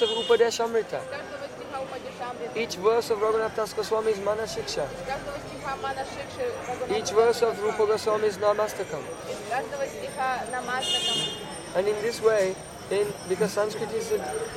of Upadeshamrita. С каждого стиха Упадешамриты. Each verse of Raghunath Das Goswami's Manashiksha. С каждого стиха Мана Шикши. Each verse of Rupa Goswami's Namastakam. Из каждого стиха Намастакам. And in this way, because Sanskrit is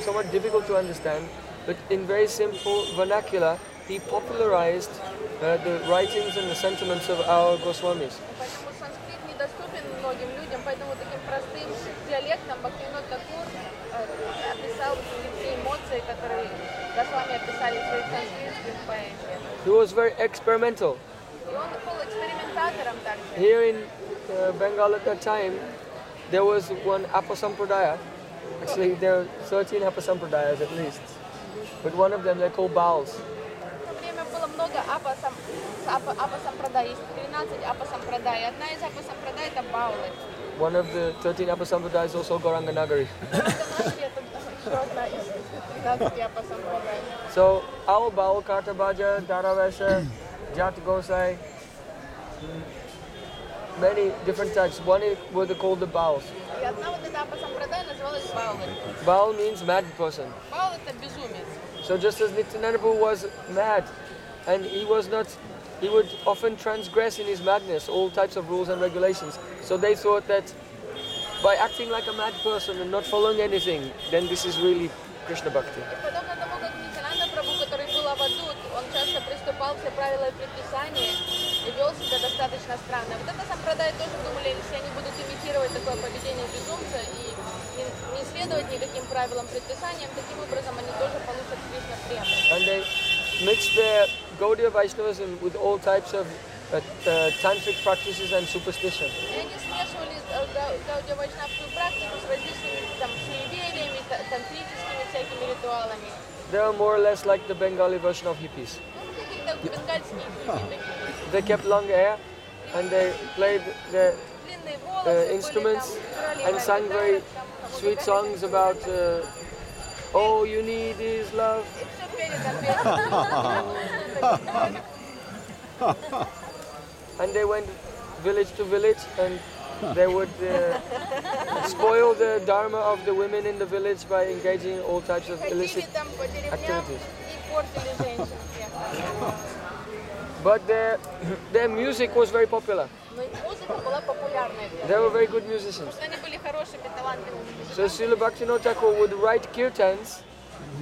somewhat difficult to understand, but in very simple vernacular, he popularized the writings and the sentiments of our Goswamis. Поэтому санскрит недоступен многим людям, поэтому таким простым диалектом Бхактивинод Такур описал все эмоции, которые Госвами описали в своих санскритских поэзиях. He was very experimental. И он был экспериментатором также. Here in Bengal at that time, there was one Apasampradaya. Actually, there are 13 Apasampradayas at least. But one of them, they're called Baals. В то время было много апасампрадай, есть 13 апасампрадай. Одна из апасампрадай это Баулы. One of the 13 Apasampradayas is also Gauranga Nagari. Еще одна из 13 апасампрадай. So, our Baal, Kartabhaja, Dharavesha, Jat Gosai, many different types. One is what they call the Baals. И одна вот эта апасампрадай называлась Баулы. Baal means mad person. Баул это безумец. So just as Nityananda Prabhu was mad, and he would often transgress in his madness all types of rules and regulations. So they thought that by acting like a mad person and not following anything, then this is really Krishna Bhakti. Подобно тому, как Нитянанда Прабху, который был авадут, он часто приступал все правила и предписания и вел себя достаточно странно. Вот это сампрадай тоже думали, если они будут имитировать такое поведение безумца и не следовать никаким правилам, предписаниям, таким образом они тоже получат Кришна прему. And they mixed their Gaudiya Vaishnavism with all types of tantric practices and superstition. И они смешивали гаудия вайшнавскую практику с различными там суевериями, тантрическими всякими ритуалами. They are more or less like the Bengali version of hippies. Какие-то бенгальские хиппи такие. They kept long hair and they played their Длинные волосы, instruments были там, and sang very sweet songs about all you need is love. И все пели там песни. And they went village to village and they would spoil the dharma of the women in the village by engaging in all types of illicit Ходили там по деревням activities. и портили женщин всех. But their music was very popular. Но их музыка была популярная. They were very good musicians. Потому что они были хорошими, талантливыми So музыкантами. Srila Bhaktivinoda Thakur would write kirtans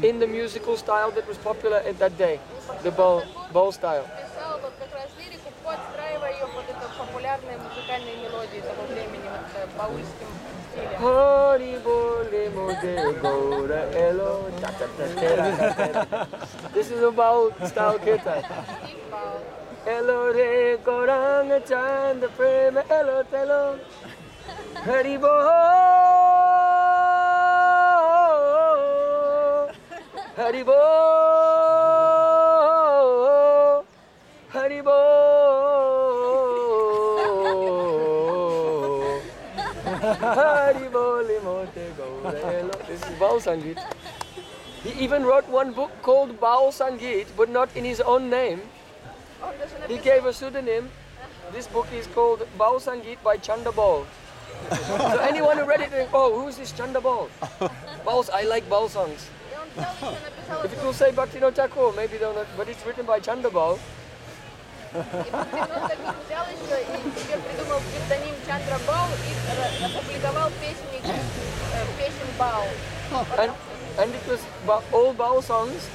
in the musical style that was popular at that day, the Baul style. Писал вот как раз лирику, подстраивая ее под это популярные музыкальные мелодии того времени, вот баульским стилем. Hari bole mode gora elo ta ta ta tera ta. This is a Baul style kirtan. Стих Баул. Elo re goranga chand prema elo telo. Hari bol. Hari bol. Hari bol. Hari bole mote gaurelo. This is Baul Sangeet. He even wrote one book called Baul Sangeet, but not in his own name. Он даже He написал, gave a pseudonym. This book is called Baul Sangeet by Chanda Baul. So anyone who read it, think, oh, who's this Chanda Baul? Bauls, I like Baul songs. и он взял еще написал If it will say Bhaktivinoda Thakur, maybe they'll not, but it's written by Chanda Baul. И Бхактивинод Такур взял еще и себе придумал псевдоним Чандра Бау и опубликовал песни песен Бау. And it was all Baul songs,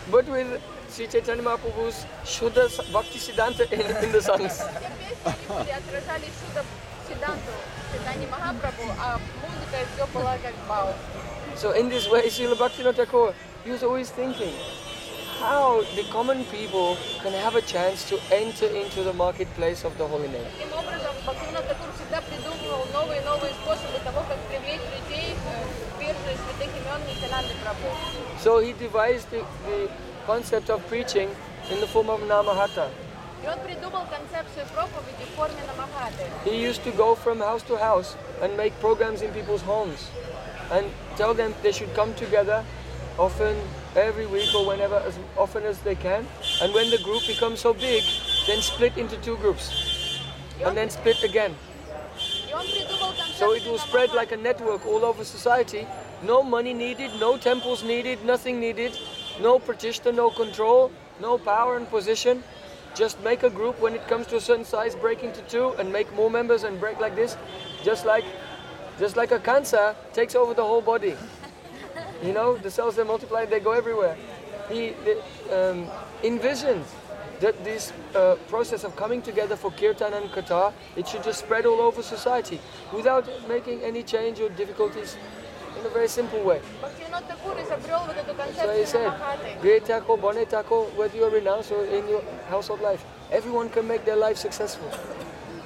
but with Sri Chaitanya Mahaprabhu's Shuddha Bhakti Siddhanta in the songs. Все песни они были, отражали Шуда Сиданту, Чайтаньи Махапрабху, а музыка и все была как Бау. So in this way, Srila Bhaktivinoda Thakur, he was always thinking how the common people can have a chance to enter into the marketplace of the holy name. Таким образом, Бхактивинод Такур всегда придумывал новые и новые способы того, как привлечь людей к бирже святых имен Нитянанды Прабху. So he devised the concept of preaching in the form of Namahata. И он придумал концепцию проповеди в форме намахаты. He used to go from house to house and make programs in people's homes and tell them they should come together often, every week or whenever, as often as they can. And when the group becomes so big, then split into two groups and then split again. И он придумал So it концепцию will spread like намахаты. a network all over society No money needed, no temples needed, nothing needed. No pratishta, no control, no power and position. Just make a group when it comes to a certain size, break into two and make more members and break like this. Just like a cancer takes over the whole body. You know, the cells, they multiply, they go everywhere. He envisioned that this process of coming together for kirtan and katha, it should just spread all over society without making any change or difficulties, in a very simple way. Бхактивинод Такур изобрел вот эту So he концепцию said, намахаты. great tako, bone tako, whether you're renounced or in your household life, everyone can make their life successful.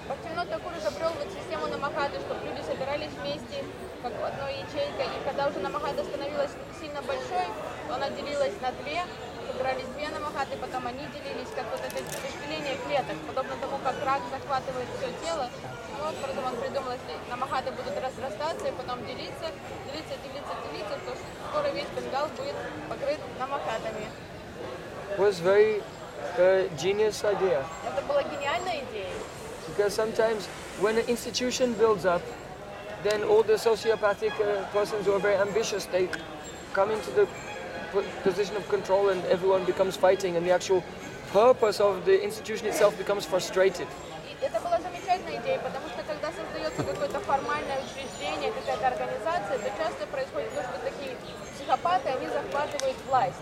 Бхактивинод Такур изобрел вот систему намахаты, чтобы люди собирались вместе, как одной ячейкой, и когда уже намахата становилась сильно большой, она делилась на две, собирались две намахаты, потом они делились, как вот это распределение клеток, подобно тому, как рак захватывает все тело. Таким образом он придумал, если намахаты будут разрастаться и потом делиться, то скоро весь Бенгал будет покрыт намахатами. Was very genius idea. Это была гениальная идея. Because sometimes when an institution builds up, then all the sociopathic persons who are very ambitious, they come into the position of control and everyone becomes fighting and the actual purpose of the institution itself becomes frustrated. И это была замечательная идея, потому что когда создается какое-то формальное учреждение, какая-то организация, то часто происходит то, что такие психопаты, они захватывают власть.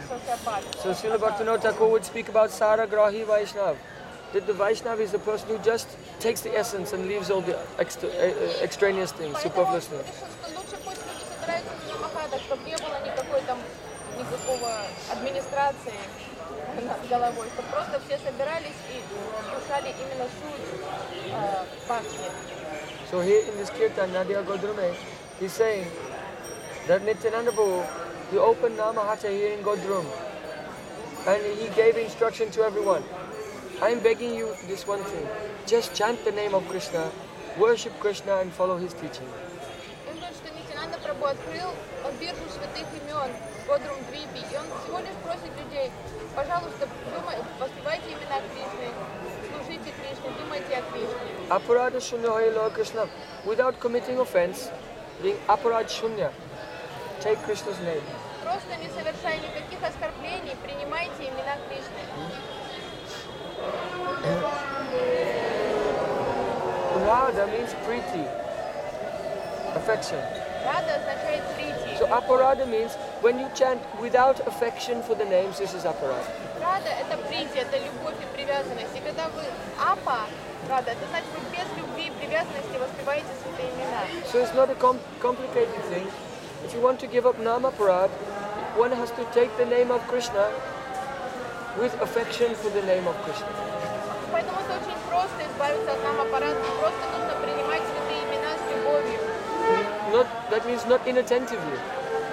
Социопаты. So Srila Bhaktivinoda Thakur would speak about Saragrahi Vaishnav. That the Vaishnav is the person who just takes the essence and leaves all the extraneous things, Поэтому он superfluous things. решил, что лучше пусть люди собираются на намахатах, чтобы не было никакого администрации над головой, чтобы просто все собирались и вкушали именно суть бхакти. So here in this kirtan, Nadia Godrume, he's saying that Nityananda Prabhu, he opened Namahata here in Godrum and he gave instruction to everyone. I'm begging you this one thing, just chant the name of Krishna, worship Krishna and follow his teaching. Он говорит, что Нитянанда Прабху открыл биржу святых имен Годрум Двипи, и он всего лишь просит людей, пожалуйста, воспевайте имена Кришны, служите Кришне, думайте о Кришне. Aparada shunya hoye Lord Krishna, without committing offense, being aparad shunya, take Krishna's name. Просто не совершая никаких оскорблений, принимайте имена Кришны. Radha means priti, affection. Рада означает прийти. So aparada means when you chant without affection for the names, this is aparada. Рада – это прийти, это любовь и привязанность. И когда вы апа, рада, это значит, вы без любви и привязанности воспеваете святые имена. So it's not a complicated thing. If you want to give up namaparad, one has to take the name of Krishna with affection for the name of Krishna. Поэтому это очень просто избавиться от намапарата. Просто нужно принимать святые имена с любовью. That means not inattentively.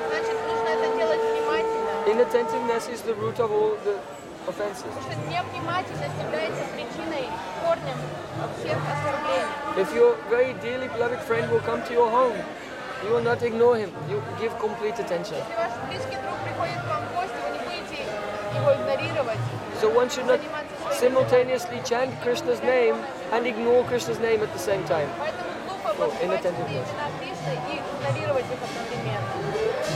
Значит, нужно это делать внимательно. Inattentiveness is the root of all the offenses. Потому что невнимательность является причиной, корнем всех оскорблений. If your very dearly beloved friend will come to your home, you will not ignore him. You give complete attention. Если ваш близкий друг приходит к вам в гости, вы не будете его игнорировать. So one should not simultaneously chant Krishna's name and ignore Krishna's name at the same time. Поэтому глупо воспевать святые имена Кришны и игнорировать их одновременно.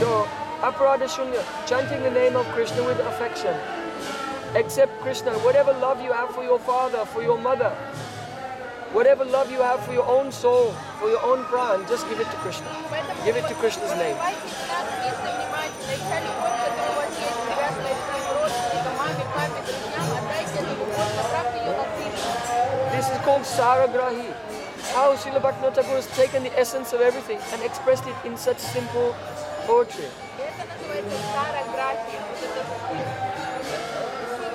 So, aparada shunya, chanting the name of Krishna with affection. Accept Krishna, whatever love you have for your father, for your mother, whatever love you have for your own soul, for your own pran, just give it to Krishna. Give it to Krishna's name. Воспевайте имена Кришны внимательно, и вся любовь, которая у вас есть, привязанная к своим родственникам, маме, папе, друзьям, отдайте эту любовь, направьте ее на Кришну. This is called Saragrahi. How Srila Bhaktivinoda Thakur has taken the essence of everything and expressed it in such simple poetry. И это называется сараграфия. Вот это суть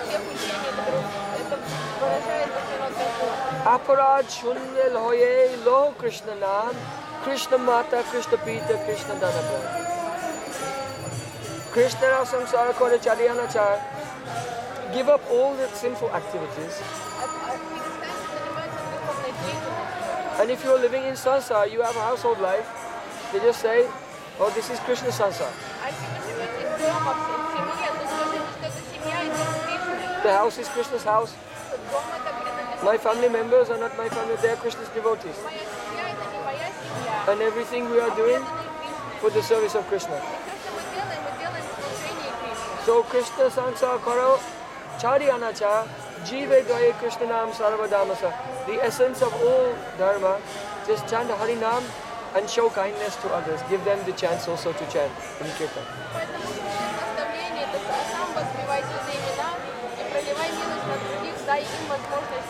всех учений, это выражает Бхактивинод Такур. Aparad shunya hoye lo Krishna naam, Krishna mata, Krishna pita, Krishna danabra. Krishna samsara kore chariyanachar. Give up all the sinful activities. And if you're living in sansar, you have a household life, they just say, oh, this is Krishna sansar. The house is Krishna's house. My family members are not my family, they are Krishna's devotees. And everything we are doing for the service of Krishna. И все, что мы делаем в служении Кришне. So Krishna sansa karo charyanacha jive dvaye Krishna nam sarvadamasa. The essence of all dharma, just chant Hari Nam and show kindness to others. Give them the chance also to chant in Kirtan. Поэтому наставление это сам воспевай святые имена и проливай милость на других, дай им возможность